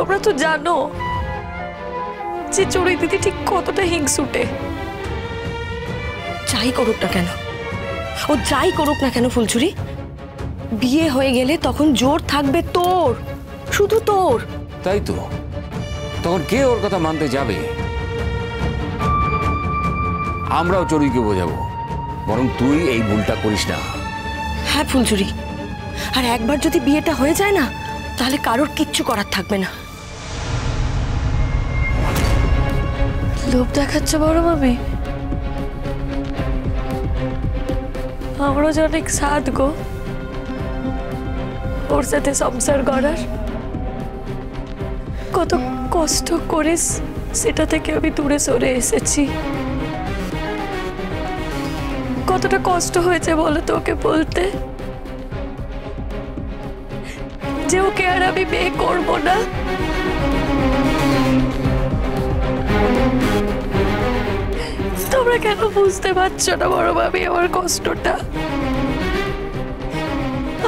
তোমরা তো জানো যে চড়ুই দিদি ঠিক কতটা হিংসুটে। যাই করুক না কেন, ও যাই করুক না কেন ফুলঝুরি, বিয়ে হয়ে গেলে তখন জোর থাকবে তোর, শুধু তোর। তাই তো, তখন কে ওর কথা মানতে যাবে? আমরাও চড়ুইকে বোঝাবো, বরং তুই এই ভুলটা করিস না। হ্যাঁ ফুলঝুরি, আর একবার যদি বিয়েটা হয়ে যায় না, তাহলে কারোর কিচ্ছু করার থাকবে না। লোভ দেখাচ্ছ বড় মামি? আমারও যে অনেক সাধ গো ওর সাথে সংসার করার। কত কষ্ট করে সেটা থেকে আমি দূরে সরে এসেছি। কতটা কষ্ট হয়েছে বলো তো ওকে বলতে যে ওকে আর আমি বিয়ে করবো না। তোমরা কেন বুঝতে পারছো না বড় ভাবি আমার কষ্টটা?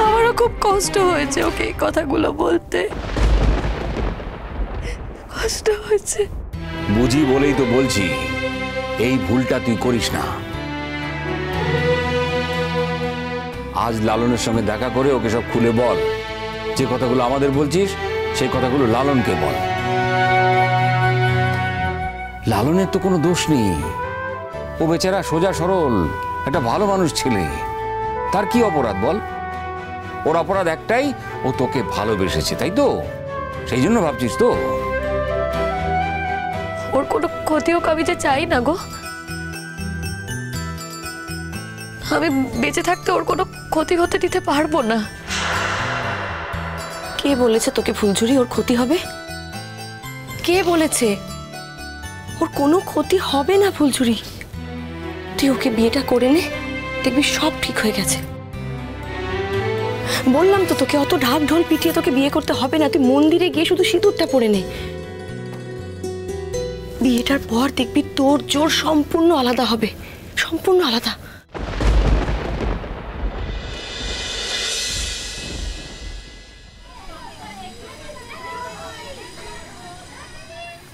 আমারও খুব কষ্ট হয়েছে ওকে এই কথাগুলো বলতে, কষ্ট হয়েছে। বুঝি বলেই তো বলছি, এই ভুলটা তুই করিস না। আজ লালনের সঙ্গে দেখা করে ওকে সব খুলে বল। যে কথাগুলো আমাদের বলছিস সেই কথাগুলো লালনকে বল। লালনের তো কোনো দোষ নেই, ও বেচারা সোজা সরল একটা ভালো মানুষ ছেলে। তার কি অপরাধ বল? ওর অপরাধ একটাই, ও তোকে ভালোবেসেছে, তাই তো? সেই জন্য ভাবছিস তো? ওর কোনো ক্ষতি হোক আমি যে চাই না গো। আমি বেঁচে থাকতে ওর কোনো ক্ষতি হতে দিতে পারবো না। কে বলেছে তোকে ফুলঝুরি ওর ক্ষতি হবে? কে বলেছে? ওর কোনো ক্ষতি হবে না ফুলঝুরি। তুই ওকে বিয়েটা করে নে, দেখবি সব ঠিক হয়ে গেছে। বললাম তো তোকে, অত ঢাক ঢোল পিটিয়ে তোকে বিয়ে করতে হবে না। তুই মন্দিরে গিয়ে শুধু সিঁদুরটা পরে নে। বিয়েটার পর দেখবি তোর জোর সম্পূর্ণ আলাদা হবে, সম্পূর্ণ আলাদা।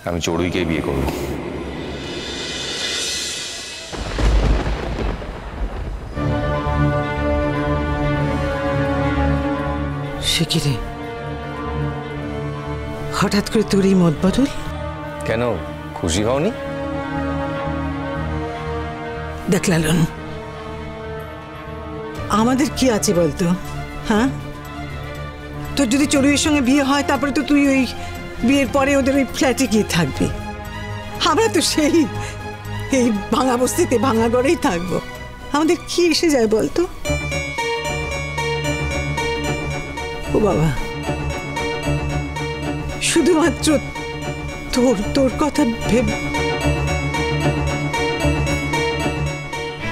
আমি চড়ুইকে বিয়ে করব। সে কি রে, হঠাৎ করে তোর এই মত বদল? কেন, খুশি হওনি? দেখ লালন, আমাদের কি আছে বলতো? হ্যাঁ, তোর যদি চড়ুইয়ের সঙ্গে বিয়ে হয়, তারপরে তো তুই ওই বিয়ের পরে ওদের ওই ফ্ল্যাটে গিয়ে থাকবি। আমরা তো সেই এই ভাঙা বস্তিতে ভাঙা ঘরেই থাকবো। আমাদের কি এসে যায় বলতো? ও বাবা, শুধুমাত্র তোর তোর কথা ভেবে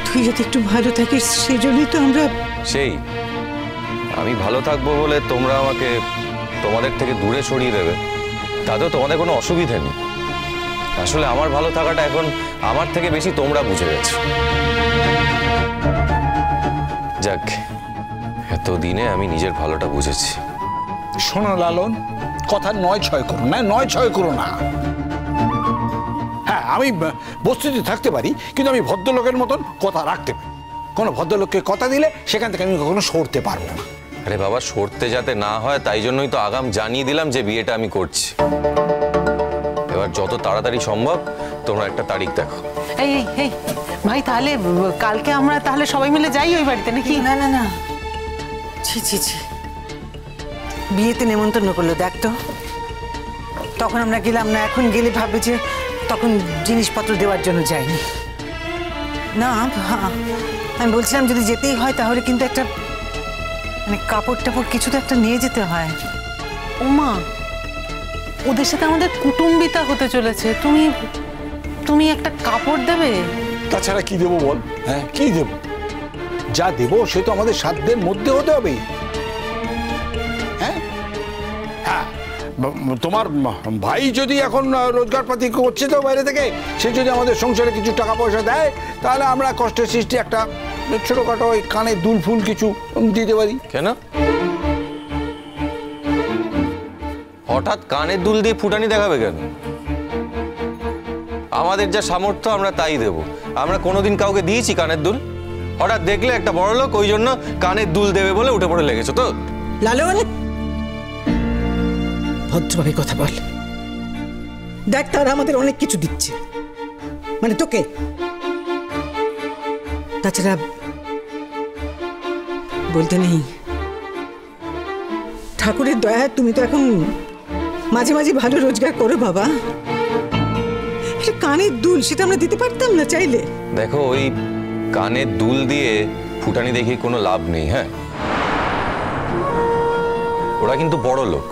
তুই যদি একটু ভালো থাকিস, সেই জন্যই তো আমরা। আমি ভালো থাকবো বলে তোমরা আমাকে তোমাদের থেকে দূরে সরিয়ে দেবে, তাতেও তোমাদের কোনো অসুবিধা নেই। আসলে আমার ভালো থাকাটা এখন আমার থেকে বেশি তোমরা বুঝে গেছো। যাক, এতদিনে আমি নিজের ভালোটা বুঝেছি। শোনো লালন, কথা নয় ছয় করো না, নয় ছয় করো না। হ্যাঁ, আমি বস্তিতে থাকতে পারি, কিন্তু আমি ভদ্রলোকের মতন কথা রাখতে পারি। কোনো ভদ্রলোককে কথা দিলে সেখান থেকে আমি কখনো সরতে পারবো না। আরে বাবা, সরতে যাতে না হয় তাই জন্যই তো আগাম জানিয়ে দিলাম যে বিয়েটা আমি করছি। এবার যত তাড়াতাড়ি সম্ভব তোমরা একটা তারিখ দেখো। এই এই ভাই, তাহলে কালকে আমরা তাহলে সবাই মিলে যাই ওই বাড়িতে নাকি? না না না, ছি ছি ছি, বিয়েতে নেমন্তন্ন করলো দেখ তো। তখন আমরা গেলাম না, এখন গেলে ভাববে যে তখন জিনিসপত্র দেওয়ার জন্য যাইনি। না, আমি বলছিলাম যদি যেতেই হয় তাহলে কিন্তু একটা মানে কাপড় টাপড় কিছু তো একটা নিয়ে যেতে হয়। ওমা, ওদের সাথে আমাদের কুটুম্বিতা হতে চলেছে, তুমি তুমি একটা কাপড় দেবে? তাছাড়া কি দেবো বল? হ্যাঁ, কি দেবো? যা দেবো সে তো আমাদের সাধ্যের মধ্যে হতে হবে। হ্যাঁ হ্যাঁ, তোমার ভাই যদি এখন রোজগারপাতি করছে তো বাইরে থেকে, সে যদি আমাদের সংসারে কিছু টাকা পয়সা দেয়, তাহলে আমরা কষ্টের সৃষ্টি একটা ছোটখাটো ওই কানে দুল ফুল কিছু দিতে পারি। কেন? হঠাৎ কানের দুল দিয়ে ফুটানি দেখাবে কেন? আমাদের যা সামর্থ্য আমরা তাই দেব। আমরা কোনোদিন কাউকে দিয়েছি কানের দুল? হঠাৎ দেখলে একটা বড় লোক ওই জন্য কানের দুল দেবে বলে উঠে পড়ে লেগেছো তো? লালন, ভদ্রভাবে কথা বল। দেখ, তারা আমাদের অনেক কিছু দিচ্ছে, মানে তোকে। তাছাড়া বলতে নেই, ঠাকুরের দয়া তুমি তো এখন মাঝে মাঝে ভালো রোজগার করো বাবা। এটা কানের দুল, সেটা আমরা দিতে পারতাম না চাইলে? দেখো, ওই কানের দুল দিয়ে ফুটানি দেখে কোনো লাভ নেই। হ্যাঁ, ওরা কিন্তু বড় লোক,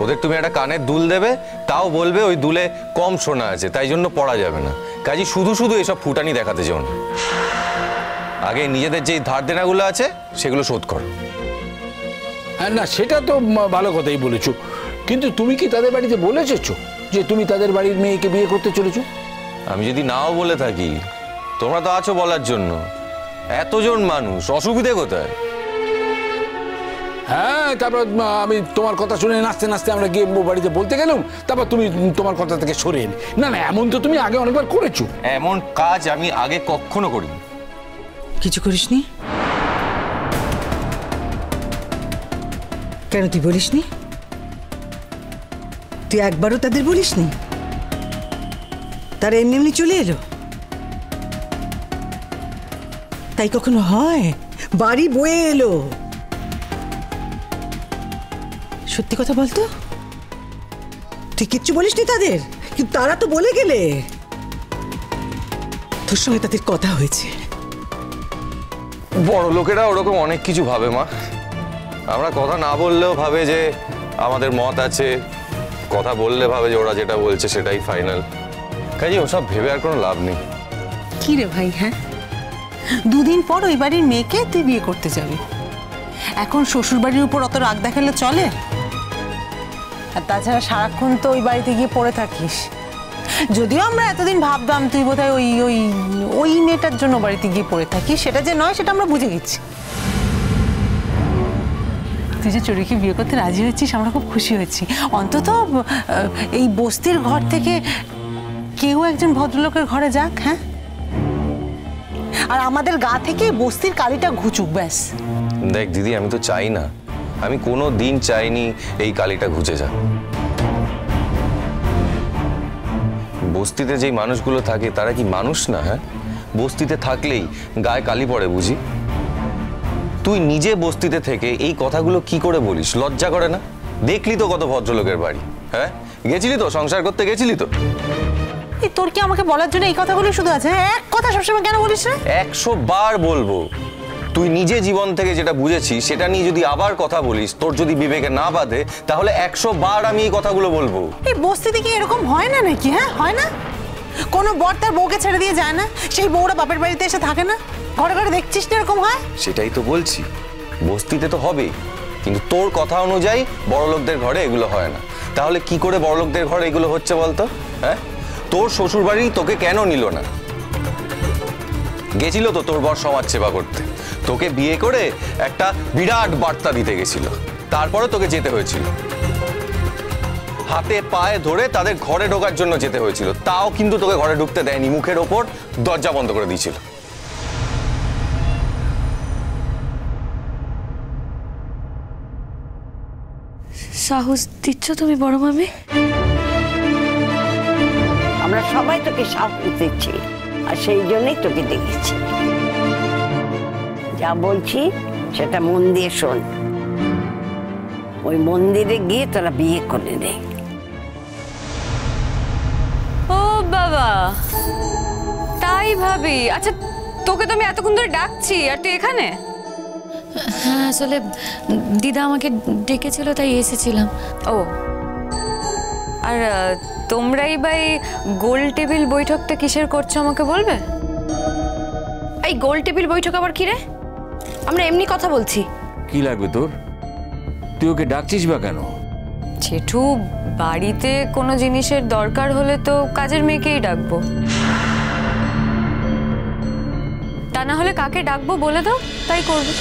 ওদের তুমি একটা কানের দুল দেবে, তাও বলবে ওই দুলে কম সোনা আছে, তাই জন্য পড়া যাবে না। কাজে শুধু শুধু এসব ফুটানি দেখাতে যেও না। আগে নিজেদের যে ধার দেনাগুলো আছে সেগুলো শোধ করো। হ্যাঁ, না সেটা তো ভালো কথাই বলেছো, কিন্তু তুমি কি তাদের বাড়িতে বলেছো যে তুমি তাদের বাড়ির মেয়েকে বিয়ে করতে চলেছো? আমি যদি নাও বলে থাকি, তোমরা তো আছো বলার জন্য। এতজন মানুষ, অসুবিধে কোথায়? হ্যাঁ, তারপর আমি তোমার কথা শুনে নাচতে নাচতে আমরা গিয়ে বাড়িতে বলতে গেলাম, তারপর তুমি তোমার কথা থেকে সরে এলে। না না, এমন তো তুমি আগে অনেকবার করেছো। এমন কাজ আমি আগে কখনো করিনি। কিছু করিসনি? কেন তুই বলিসনি? তুই একবারও তাদের বলিসনি? তারা এমনি এমনি চলে এলো, তাই কখনো হয়? বাড়ি বয়ে এলো। সত্যি কথা বলতো, তুই কিচ্ছু বলিসনি তাদের, কিন্তু তারা তো বলে গেলে। তোর সঙ্গে তাদের কথা হয়েছে। বড় লোকেরা ওরকম অনেক কিছু ভাবে মা। আমরা কথা না বললেও ভাবে যে আমাদের মত আছে, কথা বললে ভাবে যে ওরা যেটা বলছে সেটাই ফাইনাল। কাজে ওসব ভেবে আর কোনো লাভ নেই। কি রে ভাই, হ্যাঁ, দুদিন পর ওই বাড়ির মেয়েকে তুই বিয়ে করতে যাবি, এখন শ্বশুর বাড়ির উপর অত রাগ দেখালে চলে? আর তাছাড়া সারাক্ষণ তো ওই বাড়িতে গিয়ে পড়ে থাকিস। যদিও আমরা এতদিন ভাবতাম তুই বোধহয় ওই ওই ওই মেয়েটার জন্য বাড়িতে গিয়ে পড়ে থাকিস, সেটা যে নয় সেটা আমরা বুঝে গেছি। তুই যে চড়ুইকে বিয়ে করতে রাজি হয়েছিস, আমরা খুব খুশি হয়েছি। অন্তত এই বস্তির ঘর থেকে কেউ একজন ভদ্রলোকের ঘরে যাক। হ্যাঁ, আর আমাদের গা থেকে বস্তির কালিটা ঘুচুক, ব্যাস। দেখ দিদি, আমি তো চাই না, আমি কোনো দিন চাইনি এই কালিটা ঘুচে যাক। বস্তিতে যেই মানুষগুলো থাকে তারা কি মানুষ না? হ্যাঁ, বস্তিতে থাকলেই গায়ে কালি পড়ে বুঝি? তুই নিজে বস্তিতে থেকে এই কথাগুলো কি করে বলিস? লজ্জা করে না? দেখলি তো কত ভদ্রলোকের বাড়ি। হ্যাঁ, গেছিলি তো, সংসার করতে গেছিলি তো। এই তোর কি আমাকে বলার জন্য এই কথাগুলো শুধু আছে? এক কথা সবসময় কেন বলিস না? 100 বার বলবো। তুই নিজে জীবন থেকে যেটা বুঝেছিস সেটা নিয়ে যদি আবার কথা বলিস, তোর যদি বিবেকে না বাঁধে, তাহলে 100 বার আমি এই কথাগুলো বলবো। এই বস্তিতে কি এরকম হয় না নাকি? হ্যাঁ, হয় না? কোনো বর তার বউকে ছেড়ে দিয়ে যায় না? সেই বউরা বাপের বাড়িতে এসে থাকে না? ঘরে ঘরে দেখছিস না এরকম হয়? সেটাই তো বলছি, বস্তিতে তো হবে, কিন্তু তোর কথা অনুযায়ী বড় লোকদের ঘরে এগুলো হয় না। তাহলে কি করে বড় লোকদের ঘরে এগুলো হচ্ছে বলতো? হ্যাঁ, তোর শ্বশুর বাড়ি তোকে কেন নিল না? গেছিল তো তোর বর সমাজ সেবা করতে, তোকে বিয়ে করে একটা বিরাট বার্তা দিতে গেছিল, তারপরে তোকে যেতে হয়েছিল। হাতে পায়ে ধরে তাদের ঘরে ঢোকার জন্য যেতে হয়েছিল, তাও কিন্তু তোকে ঘরে ঢুকতে দেয়নি, মুখের ওপর দরজা বন্ধ করে দিয়েছিল। সাহস দিচ্ছ তুমি বড় মামি? আমরা সবাই তোকে সাহস দিচ্ছি, আর সেই জন্যই তোকে দেখেছি। যা বলছি সেটা মন দিয়ে শোন। ওই মন্দিরে গিয়ে তোরা বিয়ে করে নে। ও বাবা, তাই ভাবি? আচ্ছা, তোকে তো আমি এতক্ষণ ধরে ডাকছি আর তুই এখানে? হ্যাঁ, আসলে দিদা আমাকে ডেকেছিল তাই এসেছিলাম। ও, আর তোমরাই ভাই গোল টেবিল বৈঠকটা কিসের করছো আমাকে বলবে? এই গোল টেবিল বৈঠক আবার কি রে? আমরা এমনি কথা বলছি। কি লাগবে তোর? তুই ওকে ডাকছিস বা কেন? জেঠু, বাড়িতে কোনো জিনিসের দরকার হলে তো কাজের মেয়েকেই ডাকবো, তা না হলে কাকে ডাকবো বলে দাও, তাই করবো।